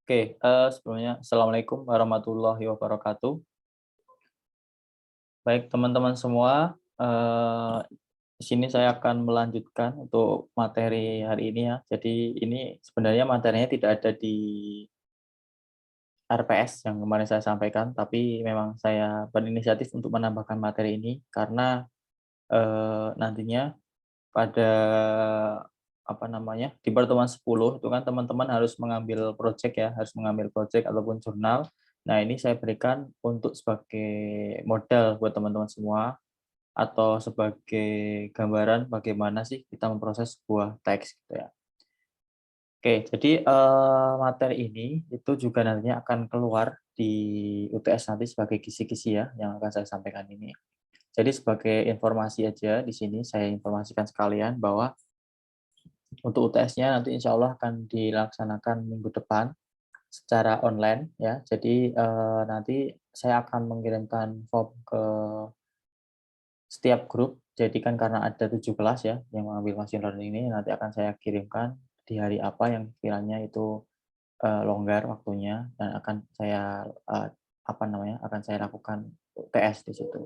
Oke, sebelumnya Assalamualaikum warahmatullahi wabarakatuh. Baik teman-teman semua, di sini saya akan melanjutkan untuk materi hari ini ya. Jadi ini sebenarnya materinya tidak ada di RPS yang kemarin saya sampaikan, tapi memang saya berinisiatif untuk menambahkan materi ini karena, nantinya pada apa namanya, di pertemuan 10 itu kan teman-teman harus mengambil project ya, harus mengambil project ataupun jurnal. Nah, ini saya berikan untuk sebagai modal buat teman-teman semua atau sebagai gambaran bagaimana sih kita memproses sebuah teks gitu ya. Oke, jadi, materi ini itu juga nantinya akan keluar di UTS nanti sebagai kisi-kisi ya yang akan saya sampaikan ini. Jadi sebagai informasi aja di sini saya informasikan sekalian bahwa untuk UTS-nya nanti insya Allah akan dilaksanakan minggu depan secara online ya. Jadi, nanti saya akan mengirimkan form ke setiap grup. Jadi kan karena ada 7 kelas ya yang mengambil machine learning ini, nanti akan saya kirimkan di hari apa yang kiranya itu, longgar waktunya dan akan saya, apa namanya, akan saya lakukan UTS di situ.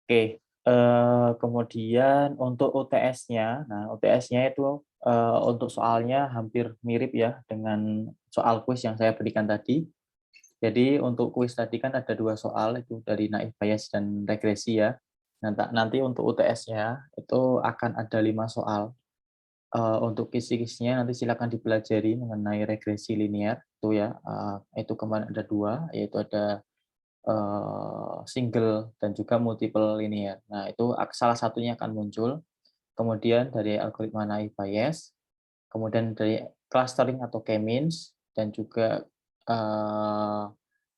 Oke, kemudian untuk UTS-nya, nah UTS-nya itu, untuk soalnya hampir mirip ya dengan soal kuis yang saya berikan tadi. Jadi untuk kuis tadi kan ada 2 soal itu dari naive Bayes dan regresi ya. Nanti untuk UTS-nya itu akan ada 5 soal. Untuk kisi-kisinya nanti silakan dipelajari mengenai regresi linear itu ya, itu kemarin ada 2 yaitu ada single dan juga multiple linear. Nah, itu salah satunya akan muncul, kemudian dari algoritma naive Bayes, kemudian dari clustering atau k-means, dan juga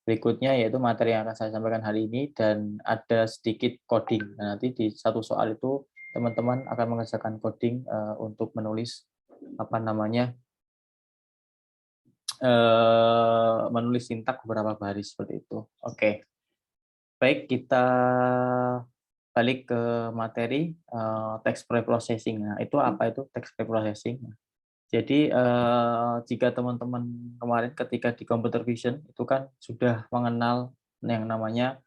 berikutnya yaitu materi yang akan saya sampaikan hari ini dan ada sedikit coding. Nah, nanti di satu soal itu teman-teman akan mengerjakan coding untuk menulis apa namanya, menulis sintak beberapa baris seperti itu. Oke. Baik, kita balik ke materi, text preprocessing. Nah, itu apa itu text preprocessing? Nah, jadi, jika teman-teman kemarin ketika di computer vision itu kan sudah mengenal yang namanya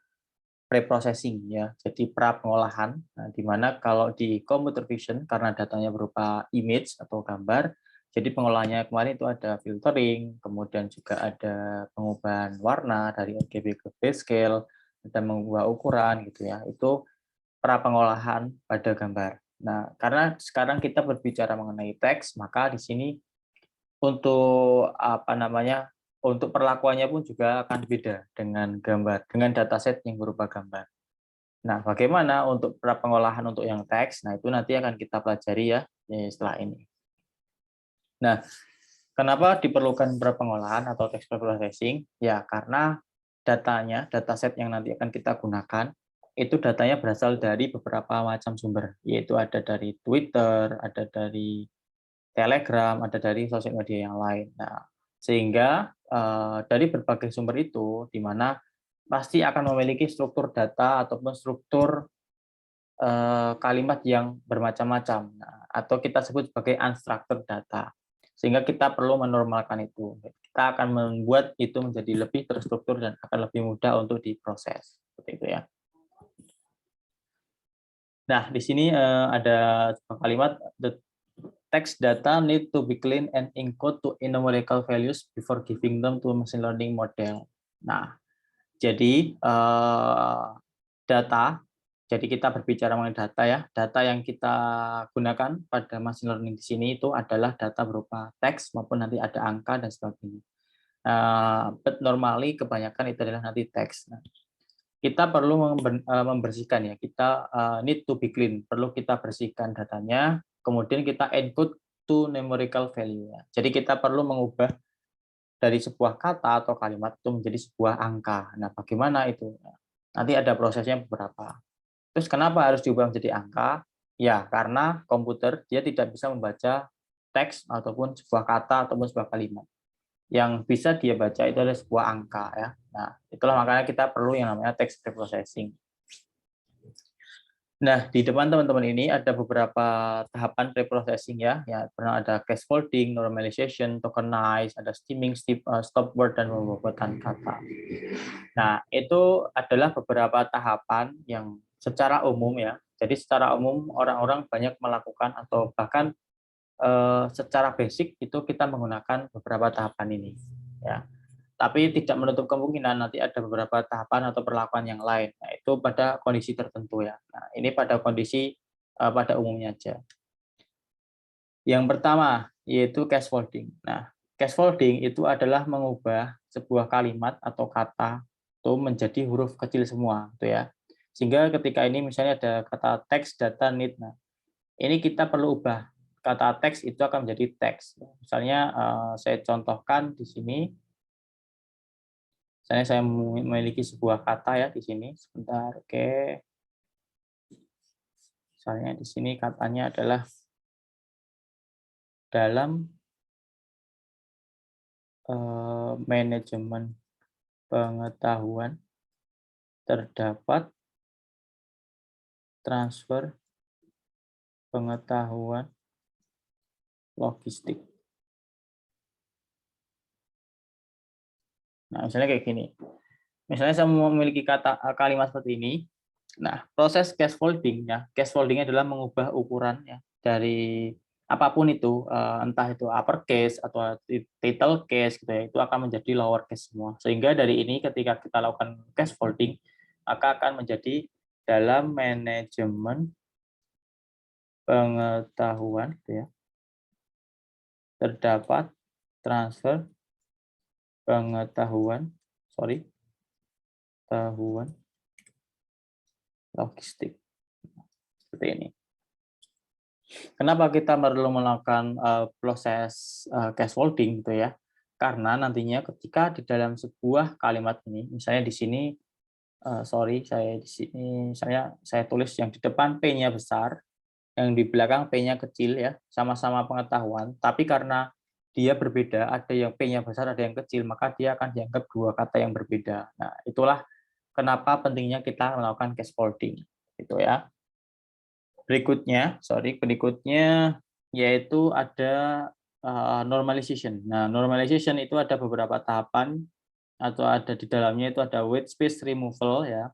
preprocessing ya, jadi pra-pengolahan. Nah, di mana kalau di computer vision karena datanya berupa image atau gambar, jadi pengolahannya kemarin itu ada filtering, kemudian juga ada pengubahan warna dari RGB ke grayscale, ada mengubah ukuran gitu ya, itu pra-pengolahan pada gambar. Nah, karena sekarang kita berbicara mengenai teks, maka di sini untuk apa namanya, untuk perlakuannya pun juga akan beda dengan gambar, dengan dataset yang berupa gambar. Nah, bagaimana untuk pra-pengolahan untuk yang teks? Nah, itu nanti akan kita pelajari ya setelah ini. Nah, kenapa diperlukan pra-pengolahan atau text preprocessing? Ya, karena datanya, dataset yang nanti akan kita gunakan, itu datanya berasal dari beberapa macam sumber, yaitu ada dari Twitter, ada dari Telegram, ada dari sosial media yang lain. Nah, sehingga dari berbagai sumber itu, di mana pasti akan memiliki struktur data ataupun struktur kalimat yang bermacam-macam, nah, atau kita sebut sebagai unstructured data. Sehingga kita perlu menormalkan itu. Kita akan membuat itu menjadi lebih terstruktur dan akan lebih mudah untuk diproses. Seperti itu ya. Nah, di sini ada sebuah kalimat, the text data need to be clean and encode to numerical values before giving them to machine learning model. Nah, jadi data, jadi kita berbicara mengenai data ya, data yang kita gunakan pada machine learning di sini itu adalah data berupa teks maupun nanti ada angka dan sebagainya. But normally kebanyakan itu adalah nanti teks. Nah, kita perlu membersihkan ya, kita need to be clean, perlu kita bersihkan datanya, kemudian kita encode to numerical value. Ya. Jadi kita perlu mengubah dari sebuah kata atau kalimat itu menjadi sebuah angka. Nah, bagaimana itu? Nanti ada prosesnya beberapa. Terus kenapa harus diubah menjadi angka? Ya, karena komputer dia tidak bisa membaca teks ataupun sebuah kata ataupun sebuah kalimat. Yang bisa dia baca itu adalah sebuah angka ya. Nah, itulah makanya kita perlu yang namanya text preprocessing. Nah, di depan teman-teman ini ada beberapa tahapan preprocessing ya. Ya, pernah ada scaffolding, normalization, tokenize, ada steaming, stop word, dan pembobotan kata. Nah, itu adalah beberapa tahapan yang secara umum ya. Jadi secara umum orang-orang banyak melakukan atau bahkan secara basic itu kita menggunakan beberapa tahapan ini. Ya. Tapi tidak menutup kemungkinan nanti ada beberapa tahapan atau perlakuan yang lain. Nah, itu pada kondisi tertentu ya. Nah, ini pada kondisi pada umumnya aja. Yang pertama yaitu scaffolding. Nah, scaffolding itu adalah mengubah sebuah kalimat atau kata itu menjadi huruf kecil semua, tuh ya. Sehingga ketika ini misalnya ada kata teks, data, need. Nah, ini kita perlu ubah kata teks itu akan menjadi teks. Misalnya saya contohkan di sini. Saya memiliki sebuah kata ya di sini. Sebentar, oke. Misalnya di sini katanya adalah dalam manajemen pengetahuan terdapat transfer pengetahuan logistik. Nah, misalnya kayak gini. Misalnya saya memiliki kalimat seperti ini. Nah, proses scaffolding ya. Scaffolding adalah mengubah ukuran ya dari apapun itu, entah itu uppercase atau title case gitu ya, itu akan menjadi lowercase semua. Sehingga dari ini ketika kita lakukan scaffolding, maka akan menjadi dalam manajemen pengetahuan gitu ya, terdapat transfer pengetahuan, pengetahuan logistik seperti ini. Kenapa kita perlu melakukan proses scaffolding gitu ya? Karena nantinya ketika di dalam sebuah kalimat ini, misalnya di sini, saya di sini saya tulis yang di depan P-nya besar, yang di belakang P-nya kecil ya, sama-sama pengetahuan, tapi karena dia berbeda, ada yang P-nya besar, ada yang kecil, maka dia akan dianggap dua kata yang berbeda. Nah, itulah kenapa pentingnya kita melakukan scaffolding, gitu ya. Berikutnya yaitu ada normalization. Nah, normalization itu ada beberapa tahapan atau ada di dalamnya itu ada white space removal ya.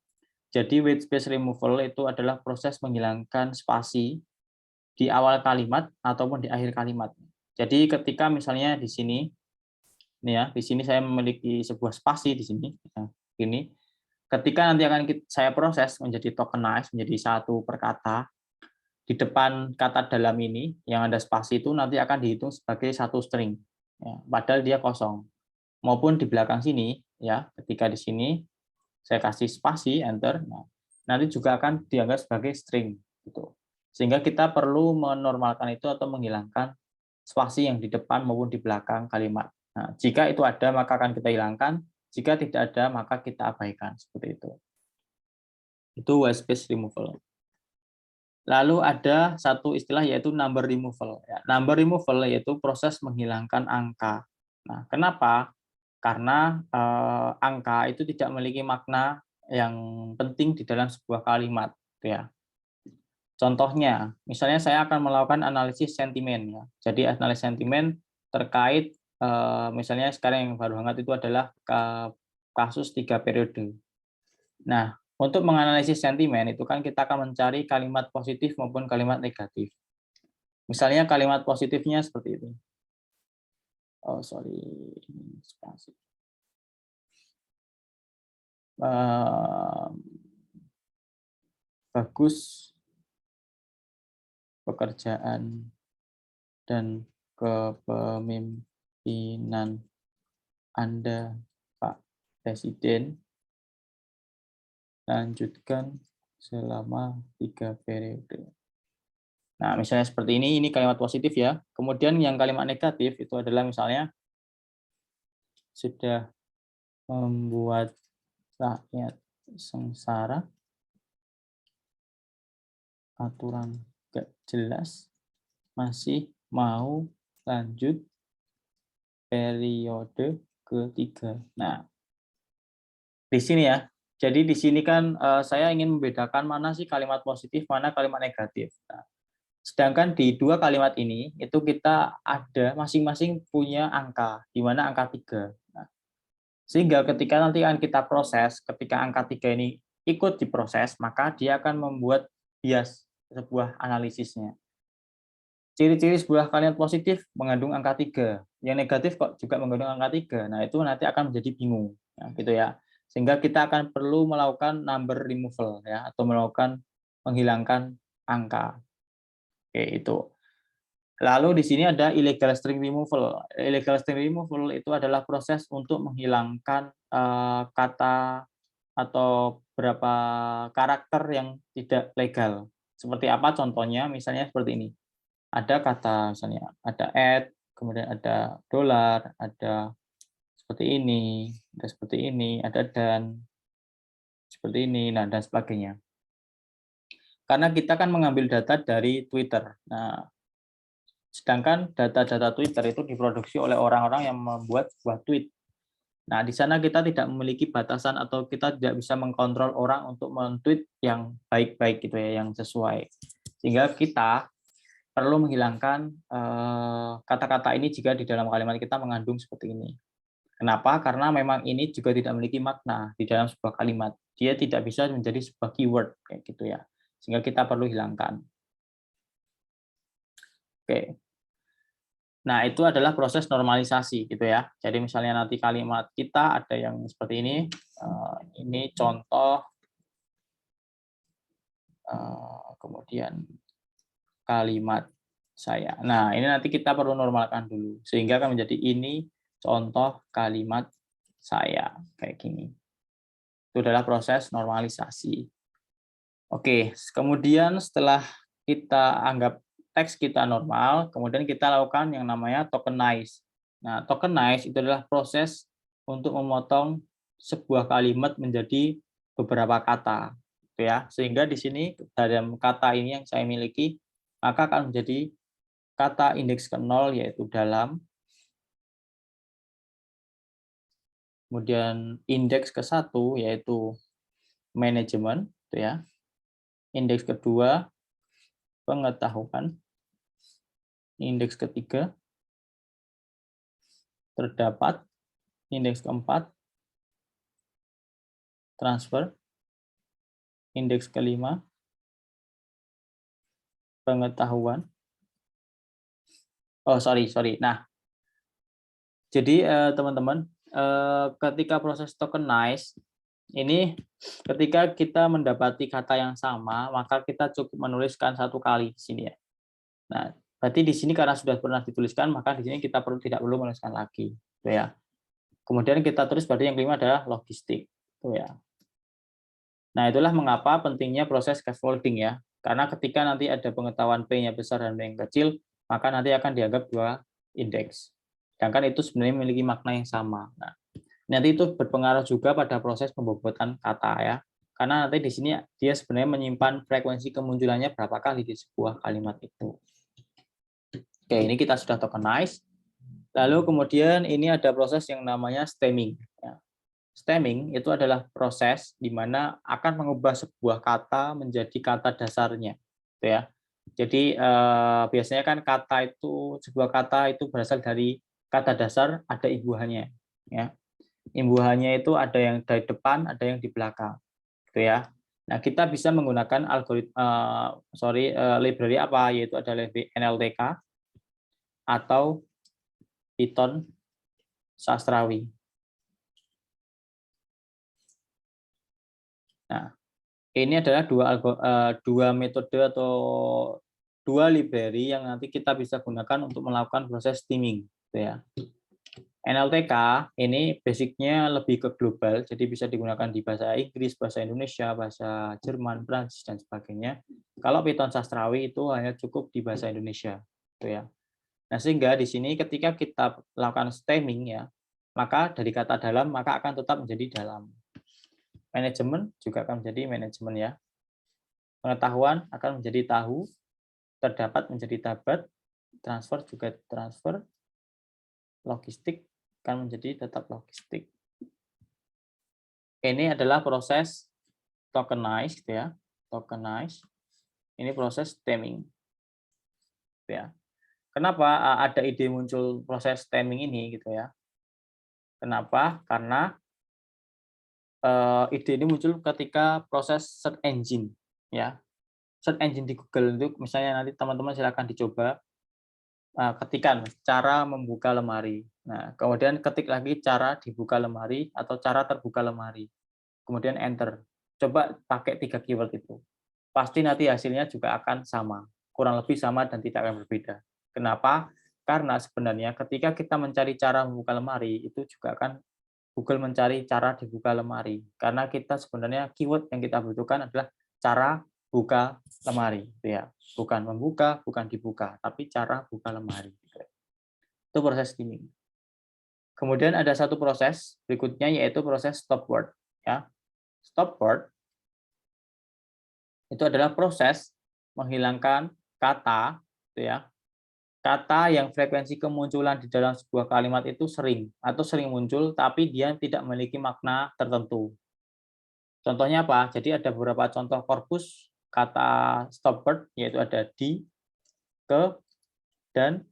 Jadi white space removal itu adalah proses menghilangkan spasi di awal kalimat ataupun di akhir kalimat. Jadi ketika misalnya di sini, nih ya, di sini saya memiliki sebuah spasi di sini, ya, ini. Ketika nanti akan saya proses menjadi tokenize, menjadi satu perkata, di depan kata dalam ini yang ada spasi itu nanti akan dihitung sebagai satu string, ya, padahal dia kosong. Maupun di belakang sini, ya, ketika di sini saya kasih spasi enter, nah, nanti juga akan dianggap sebagai string, gitu. Sehingga kita perlu menormalkan itu atau menghilangkan spasi yang di depan maupun di belakang kalimat. Nah, jika itu ada maka akan kita hilangkan, jika tidak ada maka kita abaikan, seperti itu. Itu white space removal. Lalu ada satu istilah yaitu number removal. Number removal yaitu proses menghilangkan angka. Nah, kenapa? Karena angka itu tidak memiliki makna yang penting di dalam sebuah kalimat. Ya. Contohnya, misalnya saya akan melakukan analisis sentimen. Ya. Jadi analisis sentimen terkait misalnya sekarang yang baru hangat itu adalah kasus 3 periode. Nah, untuk menganalisis sentimen itu kan kita akan mencari kalimat positif maupun kalimat negatif. Misalnya kalimat positifnya seperti itu. Oh, sorry. Spasi. Bagus pekerjaan dan kepemimpinan Anda, Pak Presiden. Lanjutkan selama 3 periode. Nah, misalnya seperti ini kalimat positif ya. Kemudian yang kalimat negatif itu adalah misalnya sudah membuat rakyat sengsara, aturan gak jelas, masih mau lanjut periode ketiga. Nah, di sini ya, Jadi di sini kan saya ingin membedakan mana sih kalimat positif, mana kalimat negatif. Nah, sedangkan di dua kalimat ini itu kita ada masing-masing punya angka, di mana angka 3. Nah, sehingga ketika nanti akan kita proses, ketika angka 3 ini ikut diproses, maka dia akan membuat bias sebuah analisisnya. Ciri-ciri sebuah kalimat positif mengandung angka 3, yang negatif kok juga mengandung angka 3. Nah, itu nanti akan menjadi bingung, ya, gitu ya. Sehingga kita akan perlu melakukan number removal ya, atau melakukan menghilangkan angka. Oke, itu. Lalu di sini ada illegal string removal. Illegal string removal itu adalah proses untuk menghilangkan kata atau beberapa karakter yang tidak legal. Seperti apa contohnya? Misalnya seperti ini. Ada kata misalnya ada add, kemudian ada dollar, ada seperti ini, ada seperti ini, ada dan seperti ini, nah dan sebagainya. Karena kita kan mengambil data dari Twitter. Nah, sedangkan data-data Twitter itu diproduksi oleh orang-orang yang membuat sebuah tweet. Nah, di sana kita tidak memiliki batasan atau kita tidak bisa mengkontrol orang untuk men-tweet yang baik-baik gitu ya, yang sesuai. Sehingga kita perlu menghilangkan kata-kata ini jika di dalam kalimat kita mengandung seperti ini. Kenapa? Karena memang ini juga tidak memiliki makna di dalam sebuah kalimat. Dia tidak bisa menjadi sebuah keyword kayak gitu ya. Sehingga kita perlu hilangkan. Oke. Nah, itu adalah proses normalisasi gitu ya. Jadi misalnya nanti kalimat kita ada yang seperti ini. Ini contoh, kemudian kalimat saya. Nah, ini nanti kita perlu normalkan dulu sehingga akan menjadi ini contoh kalimat saya kayak gini. Itu adalah proses normalisasi. Oke, kemudian setelah kita anggap teks kita normal, kemudian kita lakukan yang namanya tokenize. Nah, tokenize itu adalah proses untuk memotong sebuah kalimat menjadi beberapa kata, gitu ya. Sehingga di sini dalam kata ini yang saya miliki, maka akan menjadi kata indeks ke-0 yaitu dalam, kemudian indeks ke-1 yaitu manajemen, gitu ya. Indeks kedua pengetahuan, indeks ketiga terdapat, indeks keempat transfer, indeks kelima pengetahuan. Oh sorry. Nah, jadi teman-teman, ketika proses tokenize ini, ketika kita mendapati kata yang sama, maka kita cukup menuliskan satu kali di sini ya. Nah, berarti di sini karena sudah pernah dituliskan, maka di sini kita tidak perlu menuliskan lagi, gitu ya. Kemudian kita tulis berarti yang kelima adalah logistik, gitu ya. Nah, itulah mengapa pentingnya proses scaffolding ya. Karena ketika nanti ada pengetahuan P-nya besar dan P yang kecil, maka nanti akan dianggap dua indeks. Sedangkan itu sebenarnya memiliki makna yang sama. Nah, nanti itu berpengaruh juga pada proses pembobotan kata ya. Karena nanti di sini dia sebenarnya menyimpan frekuensi kemunculannya berapa kali di sebuah kalimat itu. Oke, ini kita sudah tokenize. Lalu kemudian ini ada proses yang namanya stemming. Ya. Stemming itu adalah proses di mana akan mengubah sebuah kata menjadi kata dasarnya, gitu ya. Jadi biasanya kan kata itu sebuah kata itu berasal dari kata dasar ada imbuhannya, ya. Imbuhannya itu ada yang dari depan, ada yang di belakang, gitu ya. Nah kita bisa menggunakan library apa yaitu ada NLTK atau Python sastrawi. Nah, ini adalah dua metode atau dua library yang nanti kita bisa gunakan untuk melakukan proses stemming, gitu ya. NLTK ini basicnya lebih ke global, jadi bisa digunakan di bahasa Inggris, bahasa Indonesia, bahasa Jerman, Prancis dan sebagainya. Kalau Python sastrawi itu hanya cukup di bahasa Indonesia, gitu ya. Nah, sehingga di sini ketika kita lakukan stemming ya, maka dari kata dalam maka akan tetap menjadi dalam. Manajemen juga akan menjadi manajemen ya. Pengetahuan akan menjadi tahu, terdapat menjadi dapat, transfer juga transfer, logistik akan menjadi tetap logistik. Ini adalah proses tokenize gitu ya. Tokenize. Ini proses stemming gitu ya. Kenapa ada ide muncul proses stemming ini gitu ya? Kenapa? Karena ide ini muncul ketika proses search engine ya. Search engine di Google itu misalnya nanti teman-teman silakan dicoba ketikan cara membuka lemari. Nah, kemudian ketik lagi cara dibuka lemari atau cara terbuka lemari. Kemudian enter. Coba pakai 3 keyword itu. Pasti nanti hasilnya juga akan sama, kurang lebih sama dan tidak akan berbeda. Kenapa? Karena sebenarnya ketika kita mencari cara membuka lemari, itu juga akan Google mencari cara dibuka lemari. Karena kita sebenarnya keyword yang kita butuhkan adalah cara buka lemari, gitu ya. Bukan membuka, bukan dibuka, tapi cara buka lemari. Gitu ya. Itu proses skimming. Kemudian ada satu proses berikutnya yaitu proses stop word. Ya. Stop word itu adalah proses menghilangkan kata, gitu ya, kata yang frekuensi kemunculan di dalam sebuah kalimat itu sering atau sering muncul, tapi dia tidak memiliki makna tertentu. Contohnya apa? Jadi ada beberapa contoh korpus kata stop word, yaitu ada di, ke, dan,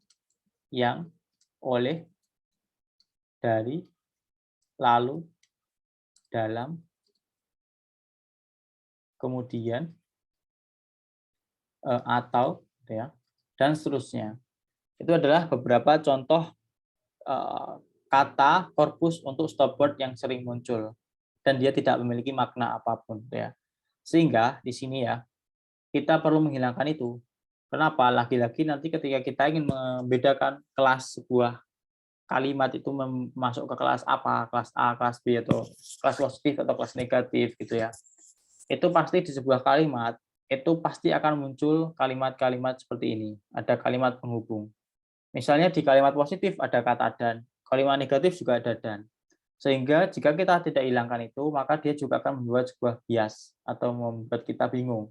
yang, oleh, dari, lalu, dalam, kemudian, atau, gitu ya, dan seterusnya. Itu adalah beberapa contoh kata korpus untuk stop word yang sering muncul dan dia tidak memiliki makna apapun ya. Sehingga di sini ya kita perlu menghilangkan itu. Kenapa? Lagi-lagi nanti ketika kita ingin membedakan kelas sebuah kalimat itu masuk ke kelas apa, kelas A, kelas B atau kelas positif atau kelas negatif gitu ya. Itu pasti di sebuah kalimat itu pasti akan muncul kalimat-kalimat seperti ini. Ada kalimat penghubung. Misalnya di kalimat positif ada kata dan, kalimat negatif juga ada dan. Sehingga jika kita tidak hilangkan itu, maka dia juga akan membuat sebuah bias atau membuat kita bingung.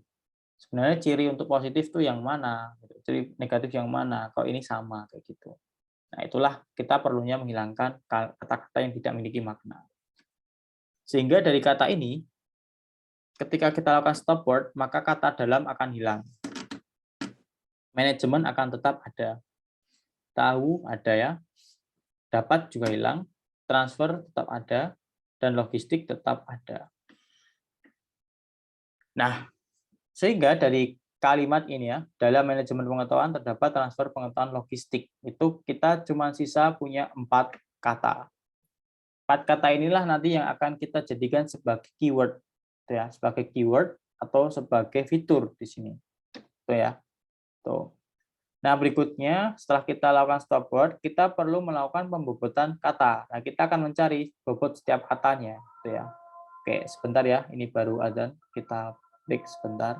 Sebenarnya ciri untuk positif itu yang mana, gitu. Ciri negatif yang mana, kalau ini sama kayak gitu. Nah, itulah kita perlunya menghilangkan kata-kata yang tidak memiliki makna. Sehingga dari kata ini, ketika kita lakukan stop word, maka kata dalam akan hilang. Manajemen akan tetap ada. Tahu ada ya, dapat juga hilang, transfer tetap ada, dan logistik tetap ada. Nah, sehingga dari kalimat ini ya, dalam manajemen pengetahuan terdapat transfer pengetahuan logistik. Itu kita cuma sisa punya 4 kata. 4 kata inilah nanti yang akan kita jadikan sebagai keyword, gitu ya, sebagai keyword atau sebagai fitur di sini. Tuh ya. Tuh. Nah, berikutnya setelah kita lakukan stop word, kita perlu melakukan pembobotan kata. Nah, kita akan mencari bobot setiap katanya, gitu ya. Oke, sebentar ya, ini baru adzan. Kita break sebentar.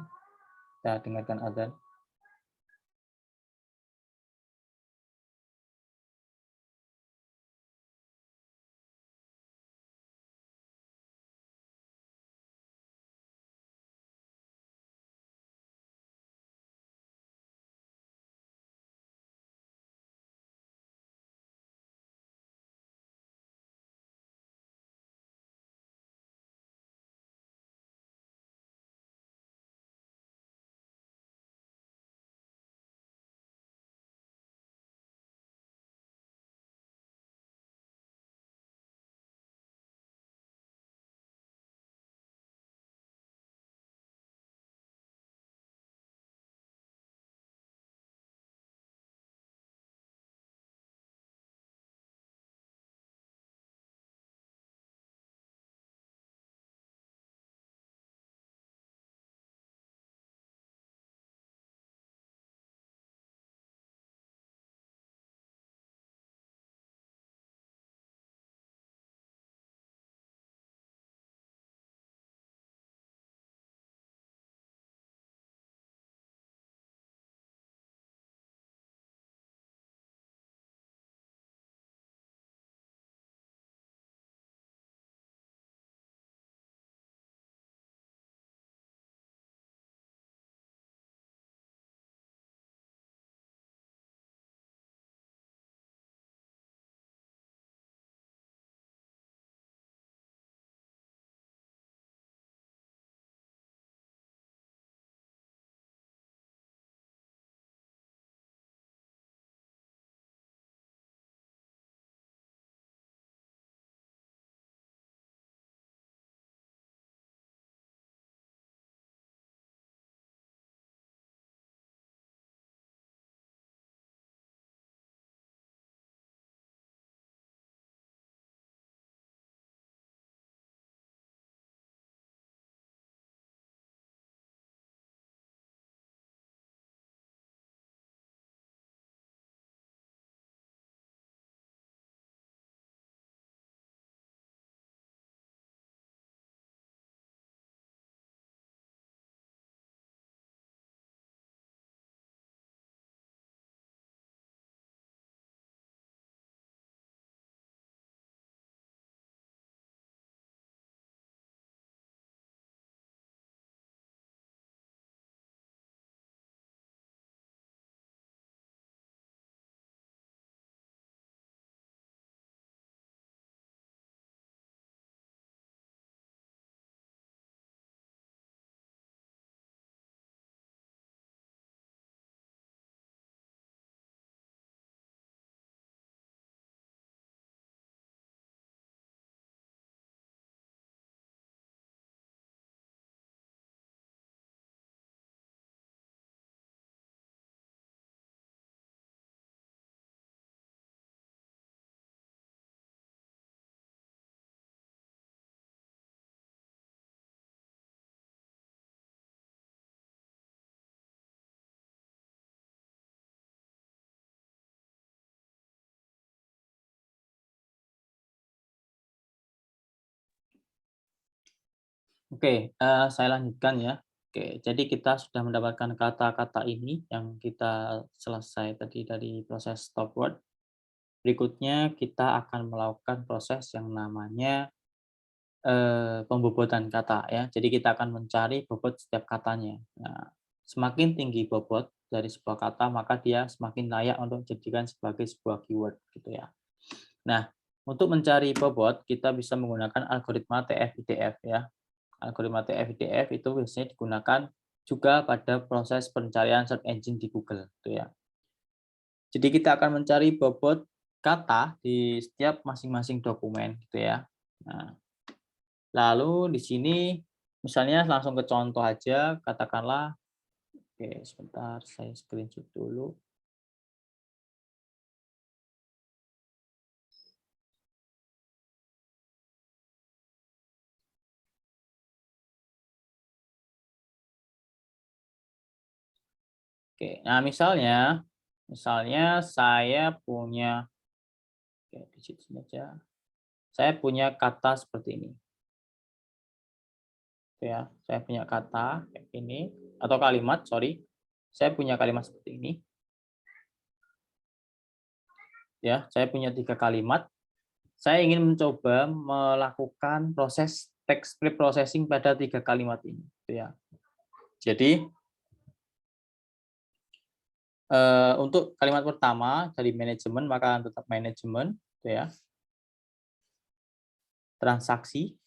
Kita dengarkan adzan. Oke, saya lanjutkan ya. Oke, jadi kita sudah mendapatkan kata-kata ini yang kita selesai tadi dari proses stop word. Berikutnya kita akan melakukan proses yang namanya pembobotan kata ya. Jadi kita akan mencari bobot setiap katanya. Nah, semakin tinggi bobot dari sebuah kata, maka dia semakin layak untuk dijadikan sebagai sebuah keyword gitu ya. Nah, untuk mencari bobot kita bisa menggunakan algoritma TF-IDF ya. Algoritma TF-IDF itu biasanya digunakan juga pada proses pencarian search engine di Google gitu ya. Jadi kita akan mencari bobot kata di setiap masing-masing dokumen gitu ya. Nah, lalu di sini misalnya langsung ke contoh aja, katakanlah, oke sebentar saya screenshot dulu. Oke, nah misalnya saya punya, oke di situ saja, saya punya kata seperti ini, gitu ya. Saya punya kata kayak ini atau kalimat, sorry, saya punya kalimat seperti ini, ya. Saya punya 3 kalimat. Saya ingin mencoba melakukan proses text preprocessing pada 3 kalimat ini, gitu ya. Jadi, untuk kalimat pertama dari manajemen, maka tetap manajemen, gitu ya. Transaksi,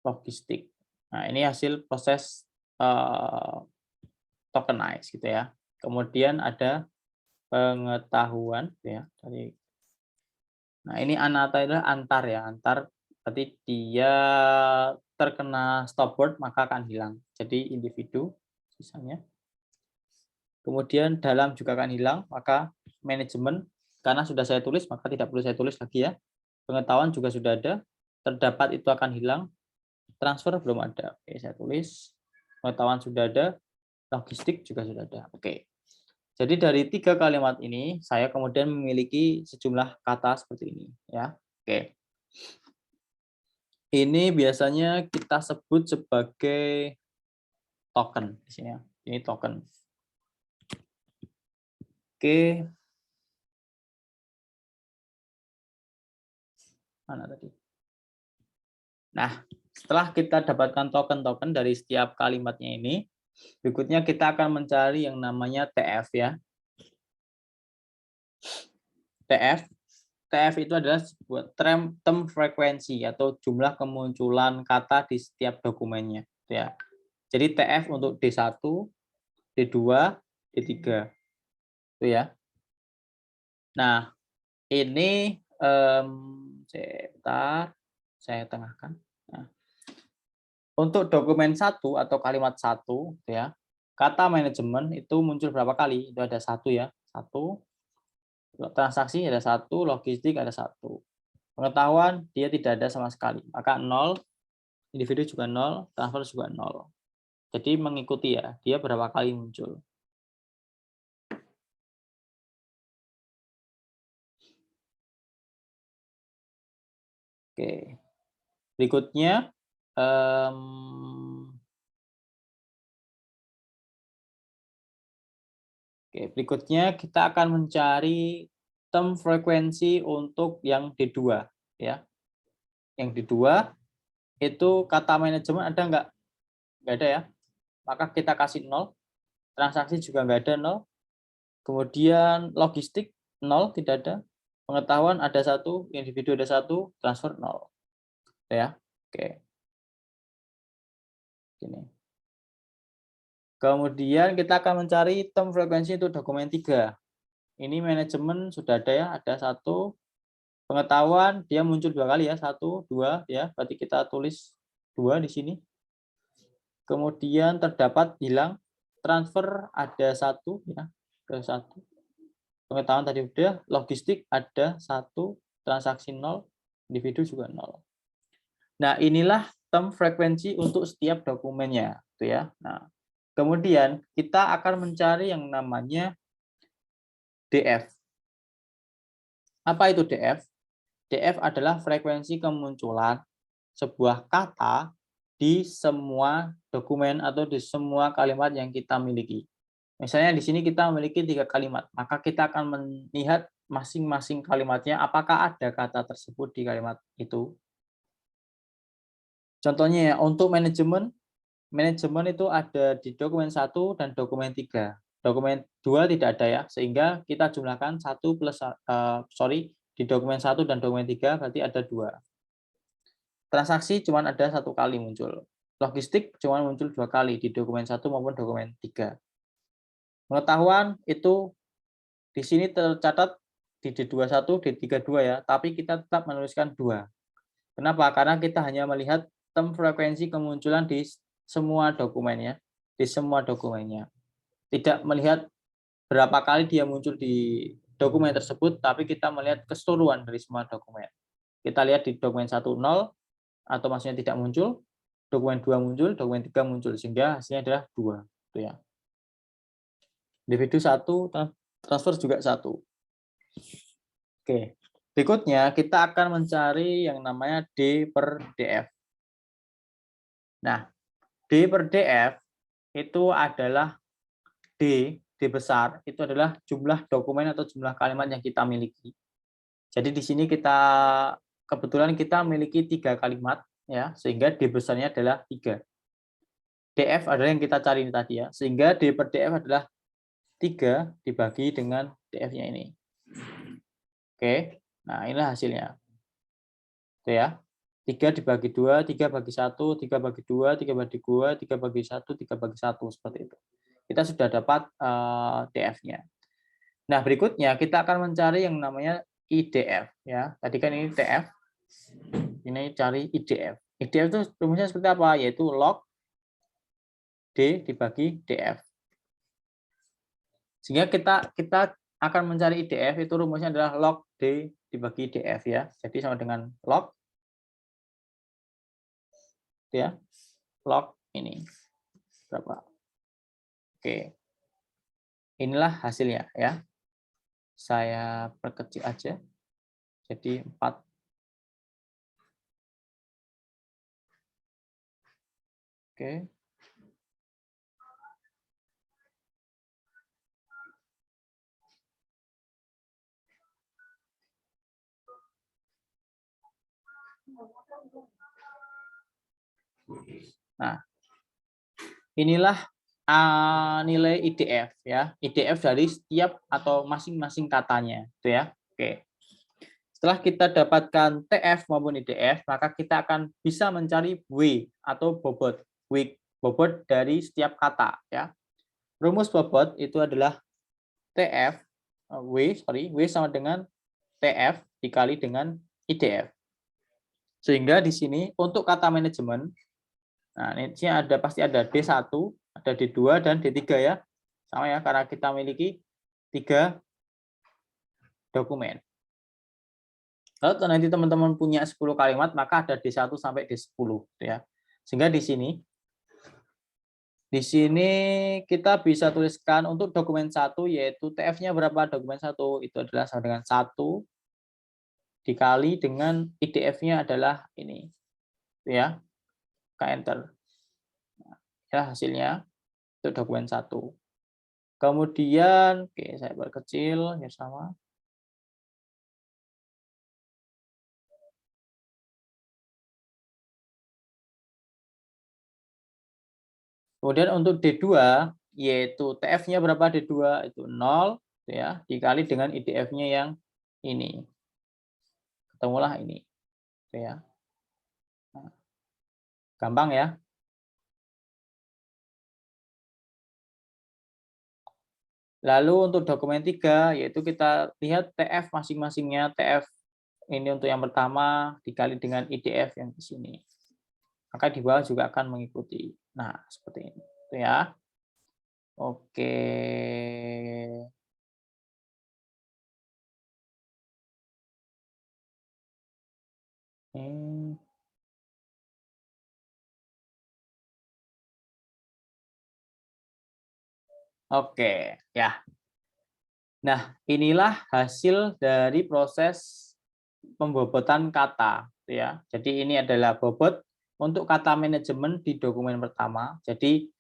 logistik. Nah, ini hasil proses, eee, tokenize gitu ya. Kemudian ada pengetahuan, gitu ya, nah, ini anata adalah antar ya, antar berarti dia terkena stop word maka akan hilang. Jadi individu sisanya. Kemudian dalam juga akan hilang, maka manajemen karena sudah saya tulis maka tidak perlu saya tulis lagi ya. Pengetahuan juga sudah ada, terdapat itu akan hilang, transfer belum ada. Oke, saya tulis. Pengetahuan sudah ada, logistik juga sudah ada. Oke. Jadi dari 3 kalimat ini saya kemudian memiliki sejumlah kata seperti ini ya. Oke. Ini biasanya kita sebut sebagai token di sini ya. Ini token. Oke, mana tadi? Nah, setelah kita dapatkan token-token dari setiap kalimatnya ini, berikutnya kita akan mencari yang namanya TF ya. TF, TF itu adalah sebuah term frekuensi atau jumlah kemunculan kata di setiap dokumennya, ya. Jadi TF untuk D1, D2, D3, itu ya. Nah, ini sebentar, saya tengahkan. Nah, untuk dokumen 1 atau kalimat 1 ya, kata manajemen itu muncul berapa kali? Itu ada 1 ya, 1, transaksi ada 1, logistik ada 1. Pengetahuan dia tidak ada sama sekali, maka 0, individu juga 0, transfer juga 0. Jadi mengikuti ya, dia berapa kali muncul. Oke, berikutnya, berikutnya kita akan mencari term frekuensi untuk yang D2 ya. Yang D2 itu kata manajemen ada nggak? Nggak ada ya. Maka kita kasih 0, transaksi juga nggak ada 0, kemudian logistik 0, tidak ada, pengetahuan ada 1, individu ada 1, transfer 0. Ya. Oke. Gini. Kemudian kita akan mencari term frekuensi untuk dokumen 3. Ini manajemen sudah ada ya, ada 1. Pengetahuan dia muncul 2 kali ya, 1, 2 ya, berarti kita tulis 2 di sini. Kemudian terdapat hilang, transfer ada 1 ya, ke 1. Pengetahuan tadi udah, logistik ada 1, transaksi 0, individu juga 0. Nah, inilah term frekuensi untuk setiap dokumennya, gitu ya. Nah, kemudian kita akan mencari yang namanya DF. Apa itu DF? DF adalah frekuensi kemunculan sebuah kata di semua dokumen atau di semua kalimat yang kita miliki. Misalnya di sini kita memiliki 3 kalimat, maka kita akan melihat masing-masing kalimatnya apakah ada kata tersebut di kalimat itu. Contohnya ya, untuk manajemen itu ada di dokumen 1 dan dokumen 3. Dokumen 2 tidak ada ya, sehingga kita jumlahkan 1 plus di dokumen 1 dan dokumen 3 berarti ada 2. Transaksi cuma ada 1 kali muncul. Logistik cuma muncul 2 kali di dokumen 1 maupun dokumen 3. Pengetahuan itu di sini tercatat di D21, D32 ya, tapi kita tetap menuliskan 2. Kenapa? Karena kita hanya melihat term frekuensi kemunculan di semua dokumennya, di semua dokumennya. Tidak melihat berapa kali dia muncul di dokumen tersebut, tapi kita melihat keseluruhan dari semua dokumen. Kita lihat di dokumen 1 0 atau maksudnya tidak muncul, dokumen 2 muncul, dokumen 3 muncul, sehingga hasilnya adalah 2. Itu ya. Individu 1, transfer juga 1. Oke. Berikutnya kita akan mencari yang namanya D per DF. Nah, D per DF itu adalah D besar, itu adalah jumlah dokumen atau jumlah kalimat yang kita miliki. Jadi di sini kebetulan kita memiliki 3 kalimat, ya, sehingga D besarnya adalah 3. DF adalah yang kita cari ini tadi ya, sehingga D per DF adalah 3 dibagi dengan DF-nya ini. Oke, nah inilah hasilnya. Itu ya. 3 dibagi 2, 3 bagi 1, 3 bagi 2, 3 bagi 2, 3 bagi 1, 3 bagi 1, seperti itu. Kita sudah dapat DF-nya. Nah, berikutnya kita akan mencari yang namanya IDF. Ya. Tadi kan ini TF, ini cari IDF. IDF itu rumusnya seperti apa? Yaitu log D dibagi DF. Sehingga kita akan mencari IDF, itu rumusnya adalah log D dibagi DF ya. Jadi sama dengan log ya, log ini berapa? Oke, inilah hasilnya ya. Saya perkecil aja, jadi 4. Oke. Nah, inilah nilai IDF ya, IDF dari setiap atau masing-masing katanya, itu ya. Oke. Setelah kita dapatkan TF maupun IDF, maka kita akan bisa mencari W atau bobot, bobot dari setiap kata ya. Rumus bobot itu adalah TF W sama dengan TF dikali dengan IDF. Sehingga di sini untuk kata manajemen, nah ini pasti ada D1, ada D2 dan D3 ya. Sama ya, karena kita memiliki 3 dokumen. Kalau nanti teman-teman punya 10 kalimat, maka ada D1 sampai D10 ya. Sehingga di sini kita bisa tuliskan untuk dokumen 1 yaitu TF-nya berapa dokumen 1 itu adalah sama dengan 1 dikali dengan IDF-nya adalah ini. Ya. Ke enter. Ya hasilnya itu dokumen 1. Kemudian oke saya perkecil ya sama. Kemudian untuk D2 yaitu TF-nya berapa D2 itu 0 ya dikali dengan IDF-nya yang ini. Ketemulah ini. Ya. Nah, gampang ya. Lalu untuk dokumen 3 yaitu kita lihat TF masing-masingnya, TF ini untuk yang pertama dikali dengan IDF yang di sini. Maka di bawah juga akan mengikuti. Nah, seperti ini. Itu ya. Oke. Oke, ya. Nah, inilah hasil dari proses pembobotan kata, ya. Jadi ini adalah bobot untuk kata manajemen di dokumen pertama. Jadi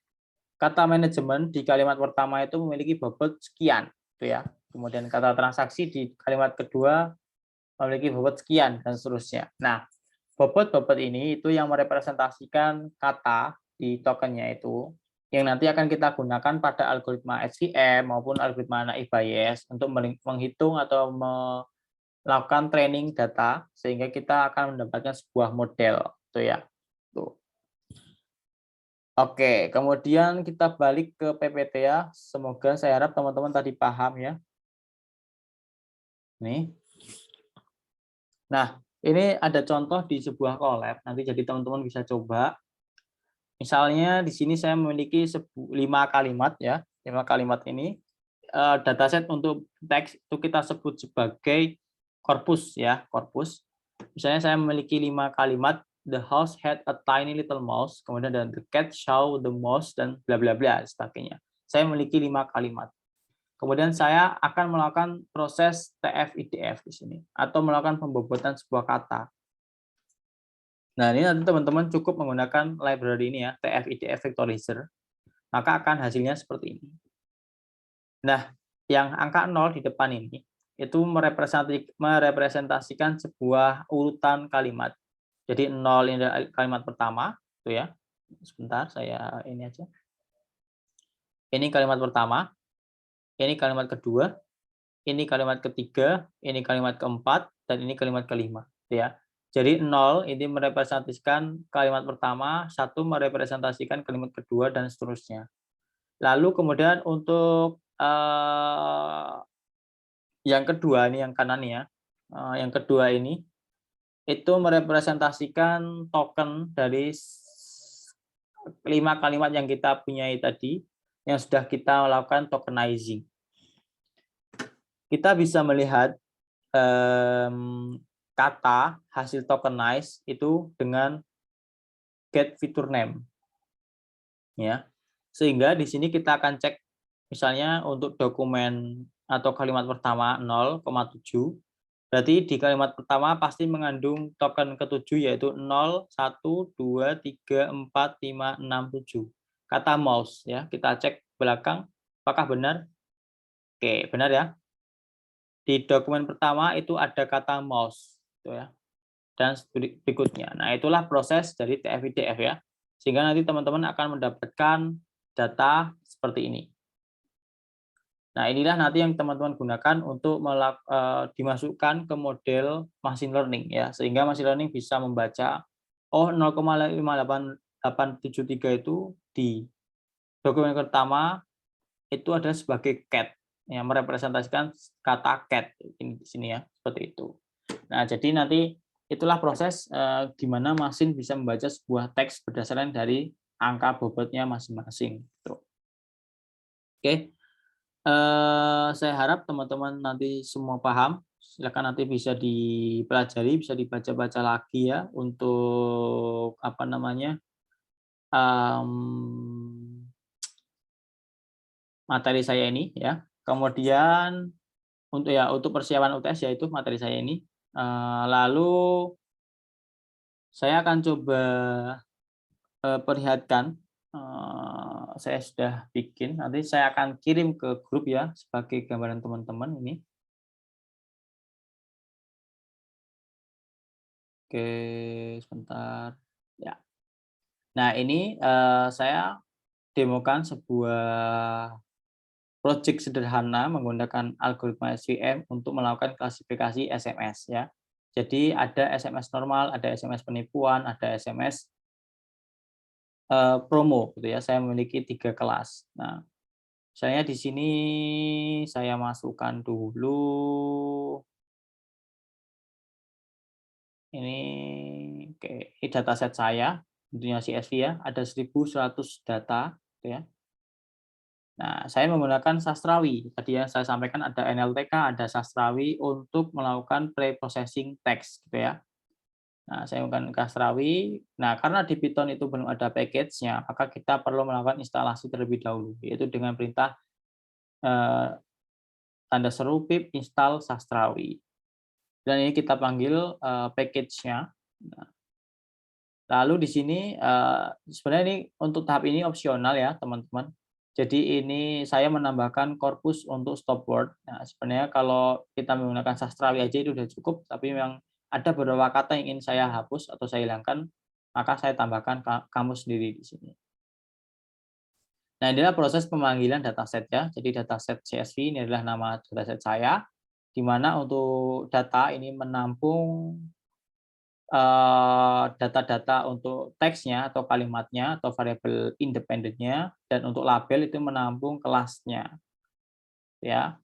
kata manajemen di kalimat pertama itu memiliki bobot sekian, gitu ya. Kemudian kata transaksi di kalimat kedua memiliki bobot sekian dan seterusnya. Nah, bobot-bobot ini itu yang merepresentasikan kata di tokennya itu yang nanti akan kita gunakan pada algoritma SVM maupun algoritma Naive Bayes untuk menghitung atau melakukan training data sehingga kita akan mendapatkan sebuah model, tuh ya. Tuh. Oke, kemudian kita balik ke PPT ya. Semoga saya harap teman-teman tadi paham ya. Nih. Nah, ini ada contoh di sebuah collab. Nanti jadi teman-teman bisa coba. Misalnya di sini saya memiliki 5 kalimat ya. 5 kalimat ini dataset untuk teks itu kita sebut sebagai korpus ya, korpus. Misalnya saya memiliki 5 kalimat, the house had a tiny little mouse, kemudian dan the cat saw the mouse dan bla bla bla sebagainya. Saya memiliki 5 kalimat. Kemudian saya akan melakukan proses TF-IDF di sini atau melakukan pembobotan sebuah kata. Nah, ini nanti teman-teman cukup menggunakan library ini ya, TF-IDF Vectorizer, maka akan hasilnya seperti ini. Nah, yang angka 0 di depan ini itu merepresentasikan sebuah urutan kalimat. Jadi 0 ini adalah kalimat pertama, tuh ya. Sebentar, saya ini aja. Ini kalimat pertama, ini kalimat kedua, ini kalimat ketiga, ini kalimat keempat, dan ini kalimat kelima, tuh ya. Jadi 0 ini merepresentasikan kalimat pertama, 1 merepresentasikan kalimat kedua, dan seterusnya. Lalu kemudian untuk yang kedua ini yang kanan ya, yang kedua ini itu merepresentasikan token dari 5 kalimat yang kita punyai tadi yang sudah kita lakukan tokenizing. Kita bisa melihat kata hasil tokenize itu dengan get feature name, ya. Sehingga di sini kita akan cek misalnya untuk dokumen atau kalimat pertama 0,7. Berarti di kalimat pertama pasti mengandung token ketujuh yaitu 0, 1, 2, 3, 4, 5, 6, 7. Kata mouse ya, kita cek belakang apakah benar? Oke, benar ya. Di dokumen pertama itu ada kata mouse gitu ya. Dan berikutnya. Nah, itulah proses dari TF-IDF ya. Sehingga nanti teman-teman akan mendapatkan data seperti ini. Nah, inilah nanti yang teman-teman gunakan untuk dimasukkan ke model machine learning ya, sehingga machine learning bisa membaca 0,58873 itu di dokumen pertama itu ada sebagai cat yang merepresentasikan kata cat ini di sini ya, seperti itu. Nah, jadi nanti itulah proses gimana mesin bisa membaca sebuah teks berdasarkan dari angka bobotnya masing-masing. Oke. Saya harap teman-teman nanti semua paham. Silakan nanti bisa dipelajari, bisa dibaca-baca lagi ya untuk apa namanya materi saya ini ya. Kemudian untuk persiapan UTS yaitu materi saya ini. Lalu saya akan coba perlihatkan. Saya sudah bikin. Nanti saya akan kirim ke grup ya sebagai gambaran teman-teman ini. Oke, sebentar. Ya. Nah, ini saya demokan sebuah project sederhana menggunakan algoritma SVM untuk melakukan klasifikasi SMS ya. Jadi ada SMS normal, ada SMS penipuan, ada SMS promo gitu ya. Saya memiliki 3 kelas. Nah, misalnya di sini saya masukkan dulu ini, oke, ini dataset saya, tentunya CSV ya, ada 1.100 data, gitu ya. Nah, saya menggunakan Sastrawi. Tadi yang saya sampaikan ada NLTK, ada Sastrawi untuk melakukan pre-processing teks, gitu ya. Nah, saya menggunakan Sastrawi. Nah, karena di Python itu belum ada package-nya, maka kita perlu melakukan instalasi terlebih dahulu, yaitu dengan perintah tanda seru pip install Sastrawi. Dan ini kita panggil package-nya. Nah, Lalu di sini sebenarnya ini untuk tahap ini opsional ya teman-teman. Jadi ini saya menambahkan korpus untuk stop word. Nah, sebenarnya kalau kita menggunakan sastrawi aja itu sudah cukup, tapi memang ada beberapa kata yang ingin saya hapus atau saya hilangkan, maka saya tambahkan kamus sendiri di sini. Nah, inilah proses pemanggilan dataset ya. Jadi dataset CSV ini adalah nama dataset saya, di mana untuk data ini menampung data-data untuk teksnya atau kalimatnya atau variabel independennya, dan untuk label itu menampung kelasnya ya.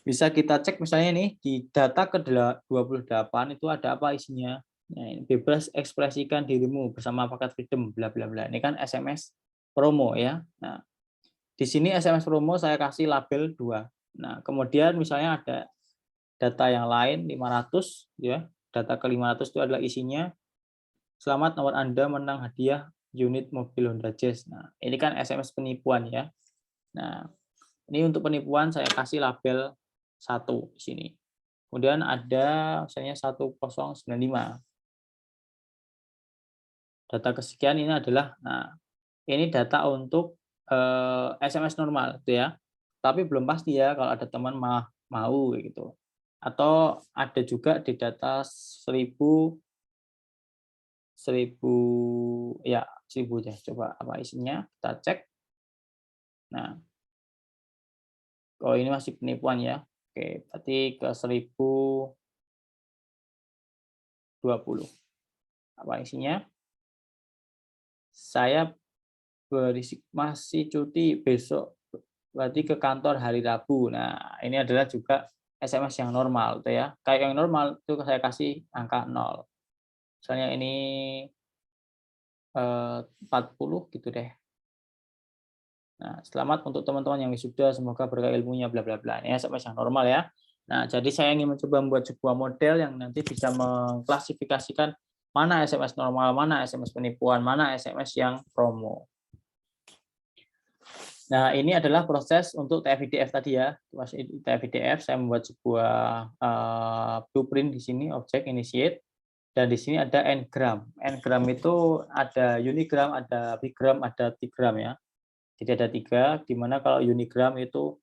Bisa kita cek misalnya nih di data ke-28 itu ada apa isinya. Nah, ini bebas ekspresikan dirimu bersama paket freedom bla bla bla. Ini kan SMS promo ya. Nah, di sini SMS promo saya kasih label 2. Nah, kemudian misalnya ada data yang lain 500 ya. Data ke-500 itu adalah isinya, selamat nomor Anda menang hadiah unit mobil Honda Jazz. Nah, ini kan SMS penipuan ya. Nah, ini untuk penipuan saya kasih label 1 di sini. Kemudian ada misalnya 1095. Data kesekian ini adalah, nah, ini data untuk SMS normal gitu ya. Tapi belum pasti ya kalau ada teman mau gitu. Atau ada juga di data 1000 ya 1000 deh, coba apa isinya kita cek. Nah, oh ini masih penipuan ya. Oke, berarti ke 1020. Apa isinya? Saya masih cuti besok, berarti ke kantor hari Rabu. Nah, ini adalah juga SMS yang normal tuh ya. Kayak yang normal itu saya kasih angka 0. Misalnya ini 40 gitu deh. Nah, selamat untuk teman-teman yang wisuda, semoga berkah ilmunya, bla bla bla. Ini SMS yang normal ya. Nah, jadi saya ingin mencoba membuat sebuah model yang nanti bisa mengklasifikasikan mana SMS normal, mana SMS penipuan, mana SMS yang promo. Nah, ini adalah proses untuk TF-IDF tadi ya. TF-IDF saya membuat sebuah blueprint di sini, objek initiate, dan di sini ada n-gram. N-gram itu ada unigram, ada bigram, ada trigram ya. Jadi ada 3, di mana kalau unigram itu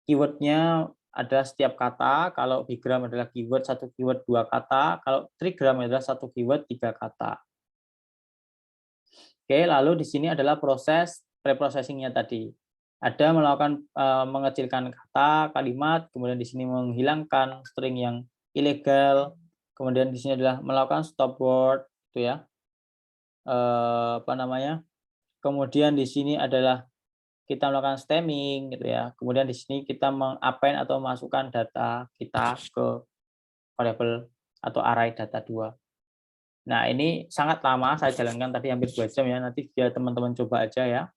keyword-nya ada setiap kata, kalau bigram adalah keyword 1 keyword 2 kata, kalau trigram adalah 1 keyword 3 kata. Oke, lalu di sini adalah proses preprocessing-nya tadi. Ada melakukan mengecilkan kata, kalimat, kemudian di sini menghilangkan string yang ilegal, kemudian di sini adalah melakukan stop word, itu ya. Apa namanya? Kemudian di sini adalah kita melakukan stemming, gitu ya. Kemudian di sini kita mengappend atau masukkan data kita ke variabel atau array data 2. Nah, ini sangat lama saya jalankan tadi hampir 2 jam ya. Nanti biar teman-teman coba aja ya.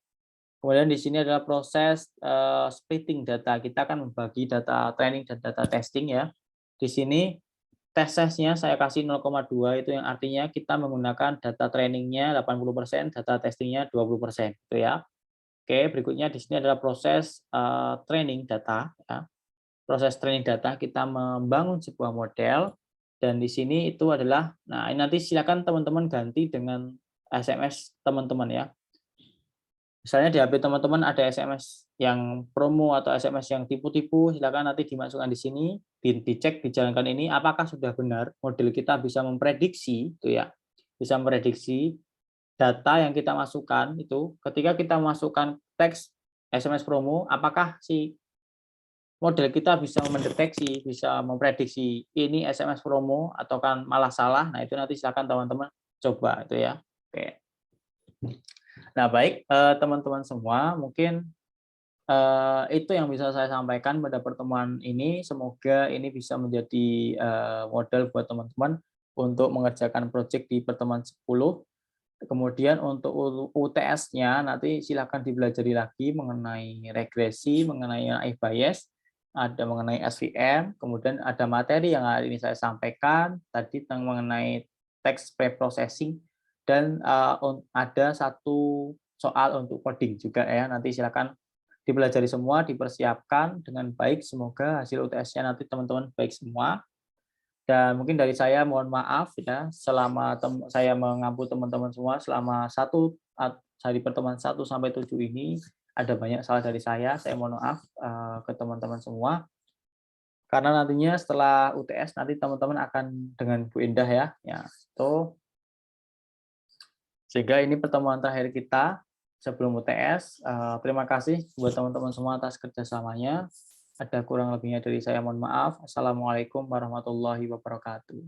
Kemudian di sini adalah proses splitting data. Kita akan membagi data training dan data testing ya. Di sini test size-nya saya kasih 0,2, itu yang artinya kita menggunakan data trainingnya 80%, data testingnya 20%, gitu ya. Oke, berikutnya di sini adalah proses training data. Ya. Proses training data kita membangun sebuah model, dan di sini itu adalah, nah ini nanti silakan teman-teman ganti dengan SMS teman-teman ya. Misalnya di HP teman-teman ada SMS yang promo atau SMS yang tipu-tipu, silakan nanti dimasukkan di sini, dicek, dijalankan ini apakah sudah benar model kita bisa memprediksi itu ya. Bisa memprediksi data yang kita masukkan itu ketika kita masukkan teks SMS promo, apakah si model kita bisa mendeteksi, bisa memprediksi ini SMS promo atau kan malah salah. Nah, itu nanti silakan teman-teman coba itu ya. Oke. Nah, baik teman-teman semua, mungkin itu yang bisa saya sampaikan pada pertemuan ini. Semoga ini bisa menjadi modal buat teman-teman untuk mengerjakan proyek di pertemuan 10. Kemudian untuk UTS-nya nanti silakan dipelajari lagi mengenai regresi, mengenai AI bias, ada mengenai SVM, kemudian ada materi yang hari ini saya sampaikan tadi tentang mengenai text preprocessing, dan ada satu soal untuk coding juga ya. Nanti silakan dipelajari semua, dipersiapkan dengan baik. Semoga hasil UTS-nya nanti teman-teman baik semua. Dan mungkin dari saya mohon maaf ya, selama saya mengampu teman-teman semua selama dari pertemuan 1 sampai 7 ini, ada banyak salah dari saya mohon maaf, ke teman-teman semua. Karena nantinya setelah UTS nanti teman-teman akan dengan Bu Indah ya itu. Sehingga ini pertemuan terakhir kita sebelum UTS. Terima kasih buat teman-teman semua atas kerjasamanya. Ada kurang lebihnya dari saya mohon maaf. Assalamualaikum warahmatullahi wabarakatuh.